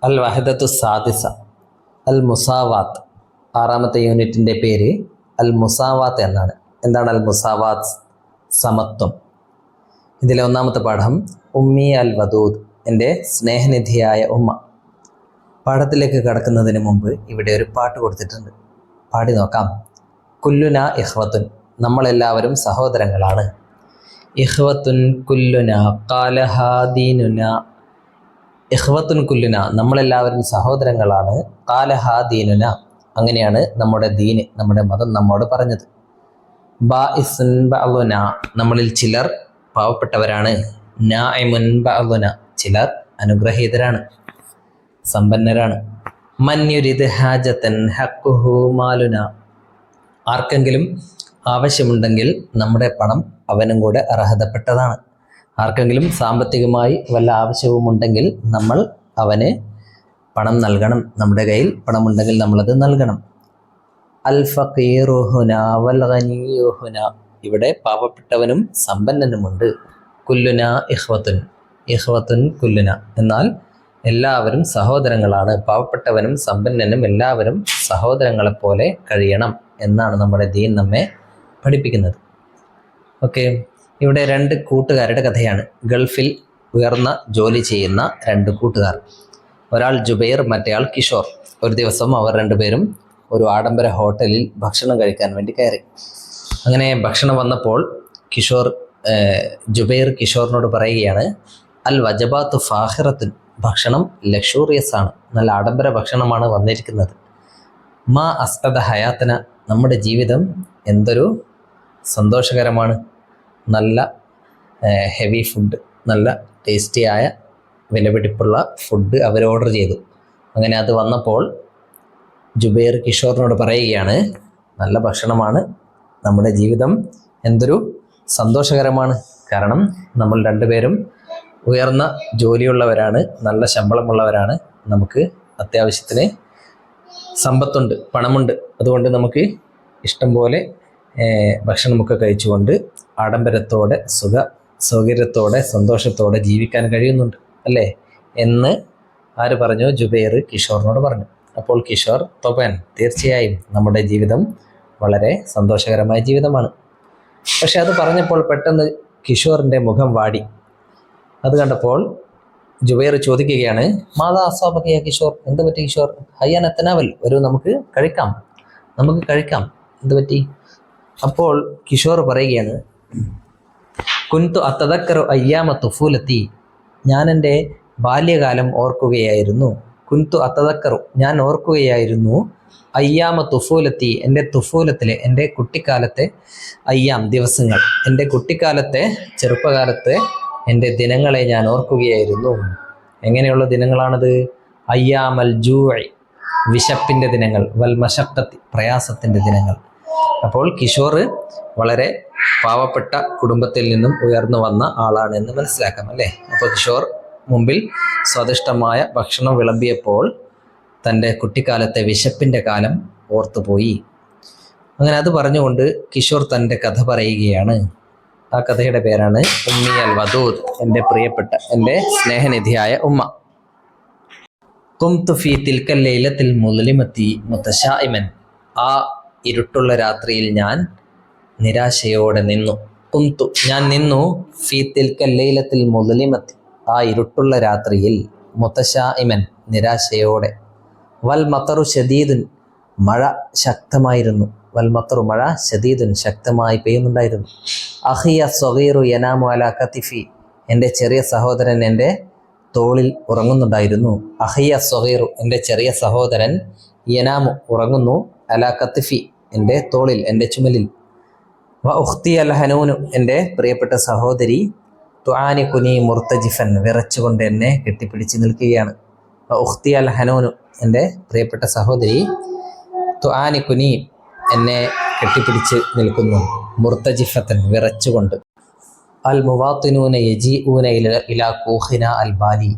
അൽ വഹദത്തു സാദിസ അൽ മുസാവാത്ത്. ആറാമത്തെ യൂണിറ്റിൻ്റെ പേര് അൽ മുസാവാത്ത് എന്നാണ്. എന്താണ് അൽ മുസാവാത്ത്? സമത്വം. ഇതിലെ ഒന്നാമത്തെ പാഠം ഉമ്മി അൽ വദൂദ്, എൻ്റെ സ്നേഹനിധിയായ ഉമ്മ. പാഠത്തിലേക്ക് കടക്കുന്നതിന് മുമ്പ് ഇവിടെ ഒരു പാട്ട് കൊടുത്തിട്ടുണ്ട്, പാടി നോക്കാം. കുല്ലുന ഇഖ്വത്തുൻ, നമ്മളെല്ലാവരും സഹോദരങ്ങളാണ്. ഇഖ്വത്തുൻ കുല്ലുന ഖാലഹ ദീനുന. ഇഖ്വത്തുൻ കുല്ലുന, നമ്മളെല്ലാവരും സഹോദരങ്ങളാണ്. ഖാലഹ ദീനുന, അങ്ങനെയാണ് നമ്മുടെ ദീന്, നമ്മുടെ മതം നമ്മോട് പറഞ്ഞത്. ബാഇസുൻ ബഅ്ളുന, നമ്മളിൽ ചിലർ പാവപ്പെട്ടവരാണ്. നാഇമുൻ ബഅ്ളുന, ചിലർ അനുഗ്രഹീതരാണ്, സമ്പന്നരാണ്. മൻ യുരിദ് ഹാജതൻ ഹഖ്ഖുഹു മാലുന, ആർക്കെങ്കിലും ആവശ്യമുണ്ടെങ്കിൽ നമ്മുടെ പണം അവനും കൂടെ അർഹതപ്പെട്ടതാണ്. ആർക്കെങ്കിലും സാമ്പത്തികമായി വല്ല ആവശ്യവുമുണ്ടെങ്കിൽ നമ്മൾ അവന് പണം നൽകണം. നമ്മുടെ കയ്യിൽ പണമുണ്ടെങ്കിൽ നമ്മളത് നൽകണം. അൽ ഫഖീറു ഹുന വൽ ഗനിയ്യു ഹുന, ഇവിടെ പാവപ്പെട്ടവനും സമ്പന്നനുമുണ്ട്. കുല്ലുന ഇഖ്വത്തുൻ, ഇഖ്വത്തുൻ കുല്ലുന, എന്നാൽ എല്ലാവരും സഹോദരങ്ങളാണ്. പാവപ്പെട്ടവനും സമ്പന്നനും എല്ലാവരും സഹോദരങ്ങളെപ്പോലെ കഴിയണം എന്നാണ് നമ്മുടെ ദീൻ നമ്മെ പഠിപ്പിക്കുന്നത്. ഓക്കെ, ഇവിടെ രണ്ട് കൂട്ടുകാരുടെ കഥയാണ്. ഗൾഫിൽ ഉയർന്ന ജോലി ചെയ്യുന്ന രണ്ട് കൂട്ടുകാർ, ഒരാൾ ജുബൈർ, മറ്റേയാൾ കിഷോർ. ഒരു ദിവസം അവർ രണ്ടുപേരും ഒരു ആഡംബര ഹോട്ടലിൽ ഭക്ഷണം കഴിക്കാൻ വേണ്ടി കയറി. അങ്ങനെ ഭക്ഷണം വന്നപ്പോൾ ജുബൈർ കിഷോറിനോട് പറയുകയാണ്, അൽ വജബാത്തു ഫാഹിറത്തുൻ, ഭക്ഷണം ലക്ഷൂറിയസ് ആണ്, നല്ല ആഡംബര ഭക്ഷണമാണ് വന്നിരിക്കുന്നത്. മാ അസ്അദ ഹയാത്തന, നമ്മുടെ ജീവിതം എന്തൊരു സന്തോഷകരമാണ്. നല്ല ഹെവി ഫുഡ്, നല്ല ടേസ്റ്റിയായ വിലപിടിപ്പുള്ള ഫുഡ് അവർ ഓർഡർ ചെയ്തു. അങ്ങനെ അത് വന്നപ്പോൾ ജുബൈർ കിഷോറിനോട് പറയുകയാണ്, നല്ല ഭക്ഷണമാണ്, നമ്മുടെ ജീവിതം എന്തൊരു സന്തോഷകരമാണ്. കാരണം നമ്മൾ രണ്ടുപേരും ഉയർന്ന ജോലിയുള്ളവരാണ്, നല്ല ശമ്പളമുള്ളവരാണ്, നമുക്ക് അത്യാവശ്യത്തിന് സമ്പത്തുണ്ട്, പണമുണ്ട്. അതുകൊണ്ട് നമുക്ക് ഇഷ്ടം പോലെ ഭക്ഷണമൊക്കെ കഴിച്ചുകൊണ്ട് ആഡംബരത്തോടെ സൗകര്യത്തോടെ സന്തോഷത്തോടെ ജീവിക്കാൻ കഴിയുന്നുണ്ട് അല്ലേ എന്ന് ആര് പറഞ്ഞു? ജുബൈർ കിഷോറിനോട് പറഞ്ഞു. അപ്പോൾ കിഷോർ, തൊബൻ, തീർച്ചയായും നമ്മുടെ ജീവിതം വളരെ സന്തോഷകരമായ ജീവിതമാണ്. പക്ഷെ അത് പറഞ്ഞപ്പോൾ പെട്ടെന്ന് കിഷോറിൻ്റെ മുഖം വാടി. അത് കണ്ടപ്പോൾ ജുബൈർ ചോദിക്കുകയാണ്, മാതാ അസ്വാബക കിഷോർ, എന്ത് പറ്റി കിഷോർ? ഹയ്യാൻ എത്തനാവൽ, ഒരു നമുക്ക് കഴിക്കാം, എന്ത് പറ്റി? അപ്പോൾ കിഷോർ പറയുകയാണ്, കുൻതു അത്തദക്കറു അയ്യാമ തുഫൂലത്തി, ഞാൻ എൻ്റെ ബാല്യകാലം ഓർക്കുകയായിരുന്നു. കുൻതു അത്തദക്കറു, ഞാൻ ഓർക്കുകയായിരുന്നു. അയ്യാമ തുഫൂലത്തി, എൻ്റെ തുഫൂലത്തിലെ, എൻ്റെ കുട്ടിക്കാലത്തെ, അയ്യാം ദിവസങ്ങൾ, എൻ്റെ കുട്ടിക്കാലത്തെ ചെറുപ്പകാലത്തെ എൻ്റെ ദിനങ്ങളെ ഞാൻ ഓർക്കുകയായിരുന്നു. എങ്ങനെയുള്ള ദിനങ്ങളാണത്? അയ്യാമൽ ജൂഇ, വിശപ്പിൻ്റെ ദിനങ്ങൾ, വൽ മശഖത്തി, പ്രയാസത്തിൻ്റെ ദിനങ്ങൾ. അപ്പോൾ കിഷോർ വളരെ പാവപ്പെട്ട കുടുംബത്തിൽ നിന്നും ഉയർന്നു വന്ന ആളാണ് എന്ന് മനസ്സിലാക്കാം അല്ലേ? അപ്പോൾ കിഷോർ മുമ്പിൽ സ്വാദിഷ്ടമായ ഭക്ഷണം വിളമ്പിയപ്പോൾ തൻ്റെ കുട്ടിക്കാലത്തെ വിശപ്പിൻ്റെ കാലം ഓർത്തുപോയി. അങ്ങനെ അത് പറഞ്ഞുകൊണ്ട് കിഷോർ തൻ്റെ കഥ പറയുകയാണ്. ആ കഥയുടെ പേരാണ് ഉമ്മി അൽ വദൂദ്, എൻ്റെ പ്രിയപ്പെട്ട, എൻ്റെ സ്നേഹനിധിയായ ഉമ്മ. ഖുംതു ഫീ തിൽക്കൽ ലൈലത്തിൽ മുസ്ലിമത്തി മുതശായിമൻ, ആ ഇരുട്ടുള്ള രാത്രിയിൽ ഞാൻ നിരാശയോടെ നിന്നു. ഖുംതു, ഞാൻ നിന്നു. ഫീ തിൽക്കൽ ലൈലത്തിൽ മുസ്ലിമത്തി, ആ ഇരുട്ടുള്ള രാത്രിയിൽ. മുതശായിമൻ, നിരാശയോടെ. വൽ മത്തറു ശദീദുൻ, മഴ ശക്തമായിരുന്നു. വൽ മത്തറു, മഴ, ശദീദുൻ, ശക്തമായി പെയ്യുന്നുണ്ടായിരുന്നു. അഹിയ സ്വഗീറു യനാമു അലാ കതിഫി, എൻ്റെ ചെറിയ സഹോദരൻ എൻ്റെ തോളിൽ ഉറങ്ങുന്നുണ്ടായിരുന്നു. അഹിയ സ്വഗീറു, എൻ്റെ ചെറിയ സഹോദരൻ, യനാമു, ഉറങ്ങുന്നു, അലാ കതിഫി, എൻ്റെ തോളിൽ, എൻ്റെ ചുമലിൽ. വ ഉഖ്തി അൽ ഹനൂനു, എൻ്റെ പ്രിയപ്പെട്ട സഹോദരി, തുആനി കുനി മുർത്തജിഫൻ, വിറച്ചുകൊണ്ട് എന്നെ കെട്ടിപ്പിടിച്ച് നിൽക്കുകയാണ്. വ ഉഖ്തി അൽ ഹനൂനു, എൻ്റെ പ്രിയപ്പെട്ട സഹോദരി, തുആനി കുനി, എന്നെ കെട്ടിപ്പിടിച്ച് നിൽക്കുന്നു, മുർത്തജിഫത്തൻ, വിറച്ചുകൊണ്ട്. അൽ മുവാത്തിനൂന യജീഊന ഇലാ കൂഹിന അൽ ബാലി,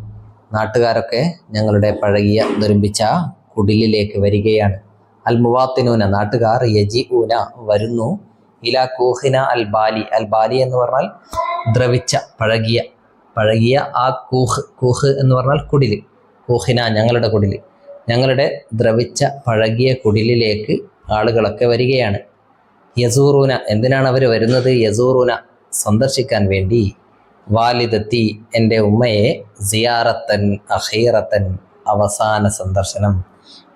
നാട്ടുകാരൊക്കെ ഞങ്ങളുടെ പഴകിയ നിർമ്മിച്ച കുടിലിലേക്ക് വരികയാണ്. അൽ മുവാത്തിനൂന, നാട്ടുകാർ, യജീഊന, വരുന്നു, ഇലാ കൂഹിന അൽ ബാലി, അൽ ബാലി എന്ന് പറഞ്ഞാൽ ദ്രവിച്ച, പഴകിയ ആ കൂഹ് എന്ന് പറഞ്ഞാൽ കുടിൽ, കൂഹിന ഞങ്ങളുടെ കുടിൽ, ഞങ്ങളുടെ ദ്രവിച്ച പഴകിയ കുടിലിലേക്ക് ആളുകളൊക്കെ വരികയാണ്. യസൂറൂന എന്തിനാണ് അവർ വരുന്നത്? യസൂറൂന സന്ദർശിക്കാൻ വേണ്ടി. വാലിദത്തി എൻ്റെ ഉമ്മയെ, സിയാറത്തൻ അഖീറത്തൻ അവസാന സന്ദർശനം,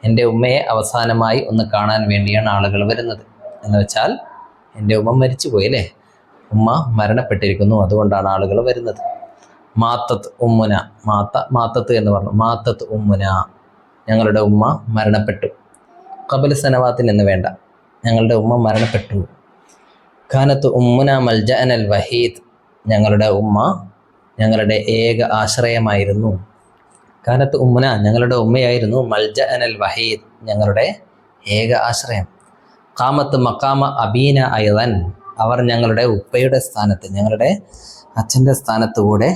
എൻ്റെ ഉമ്മയെ അവസാനമായി ഒന്ന് കാണാൻ വേണ്ടിയാണ് ആളുകൾ വരുന്നത്. എന്ന് വെച്ചാൽ എൻ്റെ ഉമ്മ മരിച്ചുപോയി അല്ലേ, ഉമ്മ മരണപ്പെട്ടിരിക്കുന്നു, അതുകൊണ്ടാണ് ആളുകൾ വരുന്നത്. മാത്തത്ത് ഉമ്മുന, മാത്തത്ത് എന്ന് പറഞ്ഞു, മാത്തത്ത് ഉമ്മുന ഞങ്ങളുടെ ഉമ്മ മരണപ്പെട്ടു. ഖബല സനവാത്തിൻ എന്ന് വേണ്ട, ഞങ്ങളുടെ ഉമ്മ മരണപ്പെട്ടു. ഖാനത്ത് ഉമ്മുന മൽജഅൻ അൽ വഹീദ് ഞങ്ങളുടെ ഉമ്മ ഞങ്ങളുടെ ഏക ആശ്രയമായിരുന്നു. ഖാനത്ത് ഉമ്മുന ഞങ്ങളുടെ ഉമ്മയായിരുന്നു, മൽജഅൻ അൽ വഹീദ് ഞങ്ങളുടെ ഏക ആശ്രയം. ഖാമത്ത് മഖാമ അബീന അയ്ളൻ അവർ ഞങ്ങളുടെ ഉപ്പയുടെ സ്ഥാനത്ത്, ഞങ്ങളുടെ അച്ഛൻ്റെ സ്ഥാനത്ത് കൂടെ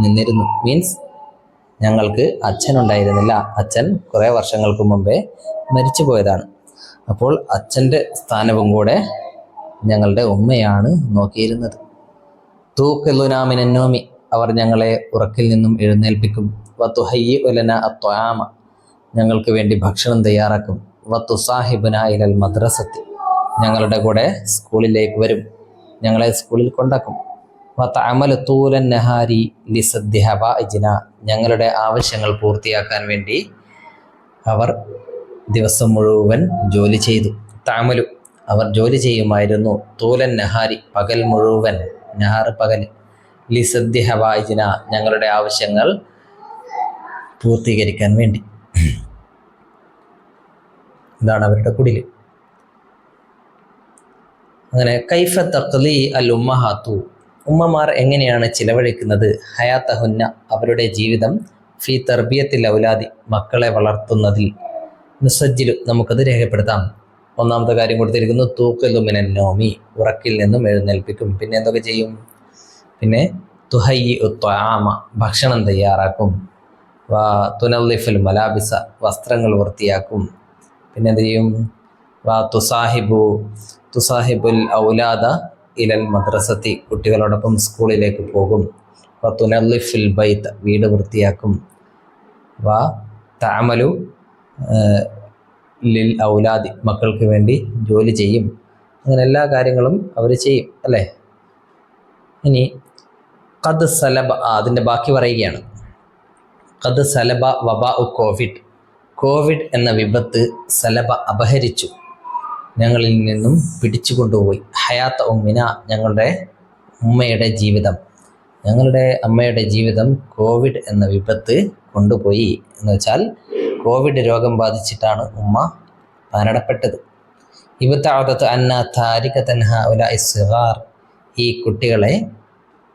നിന്നിരുന്നു. മീൻസ് ഞങ്ങൾക്ക് അച്ഛനുണ്ടായിരുന്നില്ല, അച്ഛൻ കുറേ വർഷങ്ങൾക്ക് മുമ്പേ മരിച്ചു പോയതാണ്. അപ്പോൾ അച്ഛൻ്റെ സ്ഥാനവും കൂടെ ഞങ്ങളുടെ ഉമ്മയാണ് നോക്കിയിരുന്നത്. തൂഖിലുനാമിനന്നോമി അവർ ഞങ്ങളെ ഉറക്കിൽ നിന്നും എഴുന്നേൽപ്പിക്കും. വത്തുഹയ്യി ഉലന അത്വാമ ഞങ്ങൾക്ക് വേണ്ടി ഭക്ഷണം തയ്യാറാക്കും. വത്തുസാഹിബുന ഇലൽ മദ്രസത്തി ഞങ്ങളുടെ കൂടെ സ്കൂളിലേക്ക് വരും, ഞങ്ങളെ സ്കൂളിൽ കൊണ്ടാക്കും. വതഅമലു തൂലൻ നഹാരി ലിസദ്ദി ഹവാഇജ്ന ഞങ്ങളുടെ ആവശ്യങ്ങൾ പൂർത്തിയാക്കാൻ വേണ്ടി അവർ ദിവസം മുഴുവൻ ജോലി ചെയ്തു. തഅമലു അവർ ജോലി ചെയ്യുമായിരുന്നു. തൂലൻ നഹാരി പകൽ മുഴുവൻ, നഹാർ പകൽ, ലിസദ്ദി ഹവാഇജ്ന ഞങ്ങളുടെ ആവശ്യങ്ങൾ പൂർത്തീകരിക്കാൻ വേണ്ടി. ഇതാണ് അവരുടെ കുടിൽ. അങ്ങനെ കൈഫ തഖ്ലി അൽ ഉമ്മഹാത്തു ഉമ്മമാർ എങ്ങനെയാണ് ചിലവഴിക്കുന്നത്, ഹയാത്തഹുന്ന അവരുടെ ജീവിതം, ഫി തർബിയത്തിൽ ഔലാദി മക്കളെ വളർത്തുന്നതിൽ, നുസജ്ജിലു നമുക്കത് രേഖപ്പെടുത്താം. ഒന്നാമത്തെ കാര്യം കൊടുത്തിരിക്കുന്നു, തൂഖിലു മിനൻ നോമി ഉറക്കിൽ നിന്നും എഴുന്നേൽപ്പിക്കും. പിന്നെ എന്തൊക്കെ ചെയ്യും? പിന്നെ തുഹയ്യി ഉത്വാമ ഭക്ഷണം തയ്യാറാക്കും. തുനല്ലിഫുൽ മലാബിസ വസ്ത്രങ്ങൾ വൃത്തിയാക്കും. പിന്നെ എന്ത് ചെയ്യും? തുസാഹിബുൽ ഔലാദ ഇലൽ മദ്രസത്തി കുട്ടികളോടൊപ്പം സ്കൂളിലേക്ക് പോകും. തുനല്ലിഫുൽ ബൈത്ത് വീട് വൃത്തിയാക്കും. തഅമലു ലിൽ ഔലാദി മക്കൾക്ക് വേണ്ടി ജോലി ചെയ്യും. അങ്ങനെ എല്ലാ കാര്യങ്ങളും അവർ ചെയ്യും അല്ലേ. ഇനി ഖദ് സലബ അതിൻ്റെ ബാക്കി പറയുകയാണ്. ഖദ് സലബ വബാ കോവിഡ് എന്ന വിപത്ത് സലബ അപഹരിച്ചു, ഞങ്ങളിൽ നിന്നും പിടിച്ചു കൊണ്ടുപോയി. ഹയാത്ത ഉമ്മിന ഞങ്ങളുടെ ഉമ്മയുടെ ജീവിതം, ഞങ്ങളുടെ അമ്മയുടെ ജീവിതം കോവിഡ് എന്ന വിപത്ത് കൊണ്ടുപോയി. എന്ന് വെച്ചാൽ കോവിഡ് രോഗം ബാധിച്ചിട്ടാണ് ഉമ്മ മരണപ്പെട്ടത്. ഇബ്തഅദത് അന്ന താരിഖതൻ ഹഉലാഇ സിഗാർ ഈ കുട്ടികളെ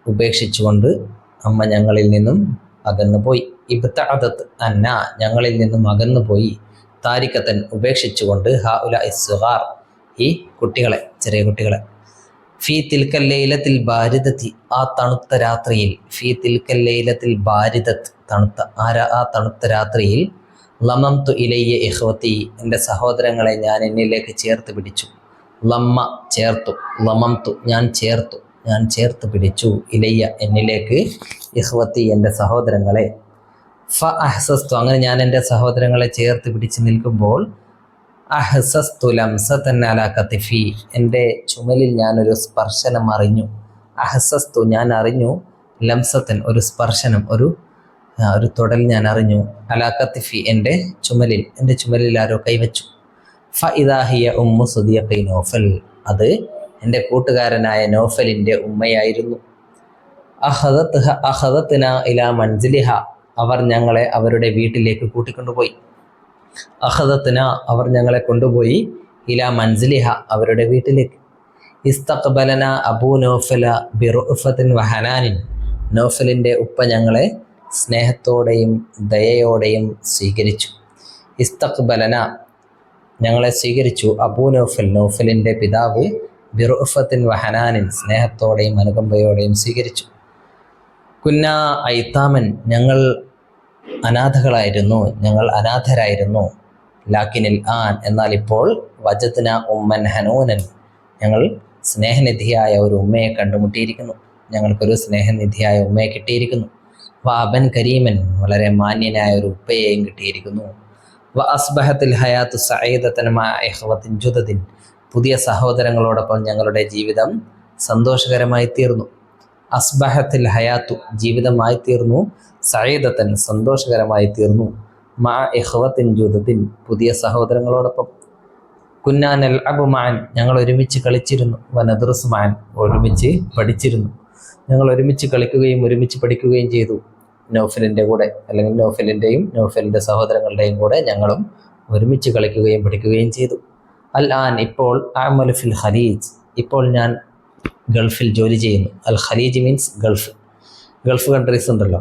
ഉപേക്ഷിച്ചുകൊണ്ട് അമ്മ ഞങ്ങളിൽ നിന്നും അകന്നുപോയി. ഇബ്തഅദത് അന്ന ഞങ്ങളിൽ നിന്നും അകന്നുപോയി, താരിഖതൻ ഉപേക്ഷിച്ചുകൊണ്ട്, ഹഉലാഇ സിഗാർ ഈ കുട്ടികളെ, ചെറിയ കുട്ടികളെ. ഫീ തിൽക്കൽ ലൈലത്തിൽ ബാരിദത്തി ആ തണുത്ത രാത്രിയിൽ, ഫീ തിൽക്കൽ ലൈലത്തിൽ ബാരിദത്ത് തണുത്ത ആ തണുത്ത രാത്രിയിൽ, ലമംതു ഇലയ്യ ഇഖ്വതി എൻ്റെ സഹോദരങ്ങളെ ഞാൻ എന്നിലേക്ക് ചേർത്ത് പിടിച്ചു. ലമ്മ ചേർത്തു, ലമംതു ഞാൻ ചേർത്ത് പിടിച്ചു, ഇലയ്യ എന്നിലേക്ക്, ഇഖ്വതി എൻ്റെ സഹോദരങ്ങളെ. ഫ അഹ്സസ്തു അങ്ങനെ ഞാൻ എൻ്റെ സഹോദരങ്ങളെ ചേർത്ത് പിടിച്ച് നിൽക്കുമ്പോൾ, അഹ്സസ്തു ലംസതൻ അലാ കതിഫി എൻ്റെ ചുമലിൽ ഞാനൊരു സ്പർശനം അറിഞ്ഞു. അഹ്സസ്തു ഞാൻ അറിഞ്ഞു, ലംസത്തൻ ഒരു സ്പർശനം, ഒരു തൊടൽ ഞാൻ അറിഞ്ഞു. അലാ കതിഫി എൻ്റെ ചുമലിൽ ആരോ കൈവച്ചു. ഫ ഇദാഹിയ ഉമ്മു സുദിയഖി നൗഫൽ അത് എൻ്റെ കൂട്ടുകാരനായ നൗഫലിൻ്റെ ഉമ്മയായിരുന്നു. അഖദത്ന ഇലാ മൻസിലിഹ അവർ ഞങ്ങളെ അവരുടെ വീട്ടിലേക്ക് കൂട്ടിക്കൊണ്ടുപോയി. അഖദത്ന അവർ ഞങ്ങളെ കൊണ്ടുപോയി, ഇലാ മൻസിലിഹ അവരുടെ വീട്ടിലേക്ക്. ഇസ്തഖ്ബലന അബൂ നൗഫല ബിറുഫത്തിൻ വഹനാനിൻ നൗഫലിൻ്റെ ഉപ്പ ഞങ്ങളെ സ്നേഹത്തോടെയും ദയയോടെയും സ്വീകരിച്ചു. ഇസ്തഖ്ബലന ഞങ്ങളെ സ്വീകരിച്ചു, അബൂ നൗഫൽ നൗഫലിൻ്റെ പിതാവ്, ബിറുഫത്തിൻ വഹനാനിൻ സ്നേഹത്തോടെയും അനുകമ്പയോടെയും സ്വീകരിച്ചു. കുന്ന ഐത്താമൻ ഞങ്ങൾ അനാഥരായിരുന്നു. ലാക്കിനിൽ ആൻ എന്നാൽ ഇപ്പോൾ, വജദ്ന ഉമ്മൻ ഹനൂനൻ ഞങ്ങൾ സ്നേഹനിധിയായ ഒരു ഉമ്മയെ കണ്ടുമുട്ടിയിരിക്കുന്നു, ഞങ്ങൾക്കൊരു സ്നേഹനിധിയായ ഉമ്മയെ കിട്ടിയിരിക്കുന്നു. വാബൻ കരീമൻ, വളരെ മാന്യനായ ഒരു ഉപ്പയെയും കിട്ടിയിരിക്കുന്നു. വ അസ്ബഹത്തിൽ ഹയാത്തു സഈദത്തൻ മഅ ഇഖ്വത്തിൻ ജുദദിൻ, പുതിയ സഹോദരങ്ങളോടൊപ്പം ഞങ്ങളുടെ ജീവിതം സന്തോഷകരമായി തീർന്നു. അസ്ബഹത്തിൽ ഹയാത്തു, ജീവിതമായി തീർന്നു, സഈദത്തൻ, സന്തോഷകരമായി തീർന്നു, മഅ ഇഖ്വത്തിൻ ജുദദിൻ, പുതിയ സഹോദരങ്ങളോടൊപ്പം. കുന്നാ നൽഅബു മഅൻ, ഞങ്ങൾ ഒരുമിച്ച് കളിച്ചിരുന്നു. വനദ്റുസു മഅൻ, ഒരുമിച്ച് പഠിച്ചിരുന്നു. ഞങ്ങൾ ഒരുമിച്ച് കളിക്കുകയും ഒരുമിച്ച് പഠിക്കുകയും ചെയ്തു. നൗഫലിൻ്റെ കൂടെ, അല്ലെങ്കിൽ നൗഫലിൻ്റെ സഹോദരങ്ങളുടെയും കൂടെ ഞങ്ങളും ഒരുമിച്ച് കളിക്കുകയും പഠിക്കുകയും ചെയ്തു. അൽ ആൻ, ഇപ്പോൾ, അഅമലു ഫിൽ ഖലീജ്, ഇപ്പോൾ ഞാൻ ഗൾഫിൽ ജോലി ചെയ്യുന്നു. അൽ ഖലീജ് മീൻസ് ഗൾഫ് കൺട്രീസ് ഉണ്ടല്ലോ,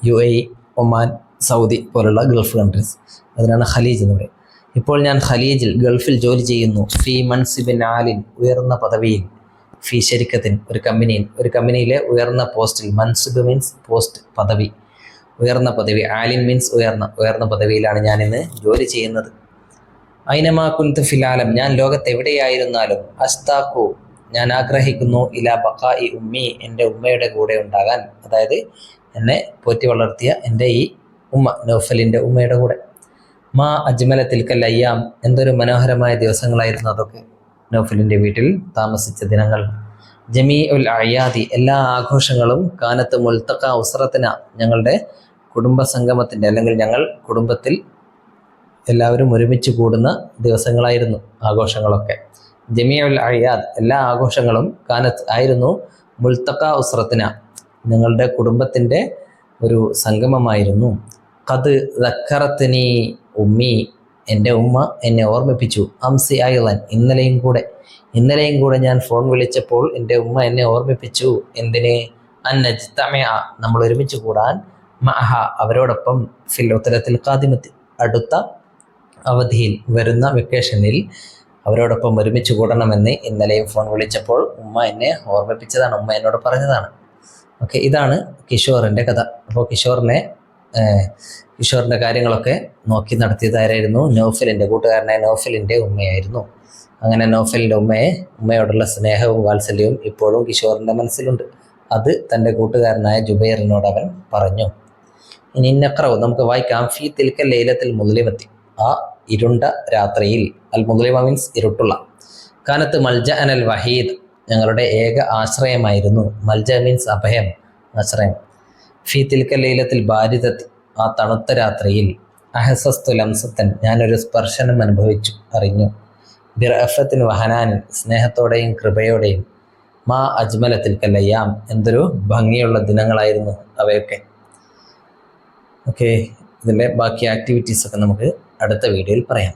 UAE, ഒമാൻ, സൗദി പോലുള്ള ഗൾഫ് കൺട്രീസ്, അതിനാണ് ഖലീജ് എന്ന് പറയുന്നത്. ഇപ്പോൾ ഞാൻ ഖലീജിൽ, ഗൾഫിൽ ജോലി ചെയ്യുന്നു. ഫി മൻസിബിൻ ആലിൻ, ഉയർന്ന പദവിയിൽ. ഫി ശരിക്കത്തിൻ, ഒരു കമ്പനിയിലെ ഉയർന്ന പോസ്റ്റിൽ. മൻസിബ് മീൻസ് പോസ്റ്റ്, പദവി, ഉയർന്ന പദവി. ആലിൻ മീൻസ് ഉയർന്ന പദവിയിലാണ് ഞാൻ ഇന്ന് ജോലി ചെയ്യുന്നത്. ഐനമാ കുന്തു ഫിൽ ആലം, ഞാൻ ലോകത്ത് എവിടെയായിരുന്നാലും. അസ്താഖു, ഞാൻ ആഗ്രഹിക്കുന്നു. ഇലാ ബഖാഇ ഉമ്മി, എൻ്റെ ഉമ്മയുടെ കൂടെ ഉണ്ടാകാൻ, അതായത് എന്നെ പോറ്റി വളർത്തിയ എൻ്റെ ഈ ഉമ്മ, നൗഫലിൻ്റെ ഉമ്മയുടെ കൂടെ. മാ അജ്മല തിൽക്കൽ അയ്യാം, എന്തൊരു മനോഹരമായ ദിവസങ്ങളായിരുന്നു അതൊക്കെ, നൗഫലിൻ്റെ വീട്ടിൽ താമസിച്ച ദിനങ്ങൾ. ജമീ ഉൽ അയാദി, എല്ലാ ആഘോഷങ്ങളും. കാനത്ത് മുൽത്തഖ ഉസ്റത്തിന, ഞങ്ങളുടെ കുടുംബ സംഗമത്തിൻ്റെ, അല്ലെങ്കിൽ ഞങ്ങൾ കുടുംബത്തിൽ എല്ലാവരും ഒരുമിച്ച് കൂടുന്ന ദിവസങ്ങളായിരുന്നു ആഘോഷങ്ങളൊക്കെ. ജമീ ഉൽ അയാദ്, എല്ലാ ആഘോഷങ്ങളും. കാനത്ത്, ആയിരുന്നു. മുൽത്തഖ ഉസ്റത്തിന, ഞങ്ങളുടെ കുടുംബത്തിൻ്റെ ഒരു സംഗമമായിരുന്നു. ഖദ് ദക്കറത്നി ഉമ്മി, എൻ്റെ ഉമ്മ എന്നെ ഓർമ്മിപ്പിച്ചു. അംസി അയ്ളൻ, ഇന്നലെയും കൂടെ ഞാൻ ഫോൺ വിളിച്ചപ്പോൾ എൻ്റെ ഉമ്മ എന്നെ ഓർമ്മിപ്പിച്ചു. എന്തിന്? അൻ നജ്തമിഅ, നമ്മൾ ഒരുമിച്ച് കൂടാൻ. മഅഹ, അവരോടൊപ്പം. ഫിൽ ഉത്തരത്തിൽ ഖാദിമത്തി, അടുത്ത അവധിയിൽ, വരുന്ന വെക്കേഷനിൽ അവരോടൊപ്പം ഒരുമിച്ച് കൂടണമെന്ന് ഇന്നലെയും ഫോൺ വിളിച്ചപ്പോൾ ഉമ്മ എന്നെ ഓർമ്മിപ്പിച്ചതാണ്, ഉമ്മ എന്നോട് പറഞ്ഞതാണ്. ഓക്കെ, ഇതാണ് കിഷോറിൻ്റെ കഥ. അപ്പോൾ കിഷോറിൻ്റെ കാര്യങ്ങളൊക്കെ നോക്കി നടത്തിയതായിരുന്നു നൗഫലിൻ്റെ കൂട്ടുകാരനായ നൗഫലിൻ്റെ ഉമ്മയായിരുന്നു. അങ്ങനെ നൗഫലിൻ്റെ ഉമ്മയോടുള്ള സ്നേഹവും വാത്സല്യവും ഇപ്പോഴും കിഷോറിൻ്റെ മനസ്സിലുണ്ട്. അത് തൻ്റെ കൂട്ടുകാരനായ ജുബൈറിനോട് അവൻ പറഞ്ഞു. ഇനി നഖ്റഉ, നമുക്ക് വായിക്കാം. ഫീ തിൽക ലൈലത്തിൽ മുദ്ലിമത്തി, ആ ഇരുണ്ട രാത്രിയിൽ. അൽ മുദ്ലിമ മീൻസ് ഇരുട്ടുള്ള. കാനത്ത് മൽജ അനൽ വഹീദ്, ഞങ്ങളുടെ ഏക ആശ്രയമായിരുന്നു. മൽജ മീൻസ് അഭയം, ആശ്രയം. ഫീ തിൽക ലൈലത്തിൽ ബാരിദത്തി, ആ തണുത്ത രാത്രിയിൽ. അഹസസ്തു ലംസത്തൻ, ഞാനൊരു സ്പർശനം അറിഞ്ഞു. ബിറഅഫത്തിൻ വഹനാനിൻ, സ്നേഹത്തോടെയും കൃപയോടെയും. മാ അജ്മല തിൽക്കൽ അയ്യാം, എന്തൊരു ഭംഗിയുള്ള ദിനങ്ങളായിരുന്നു അവയൊക്കെ. ഓക്കെ, ഇതിൻ്റെ ബാക്കി ആക്ടിവിറ്റീസൊക്കെ നമുക്ക് അടുത്ത വീഡിയോയിൽ പറയാം.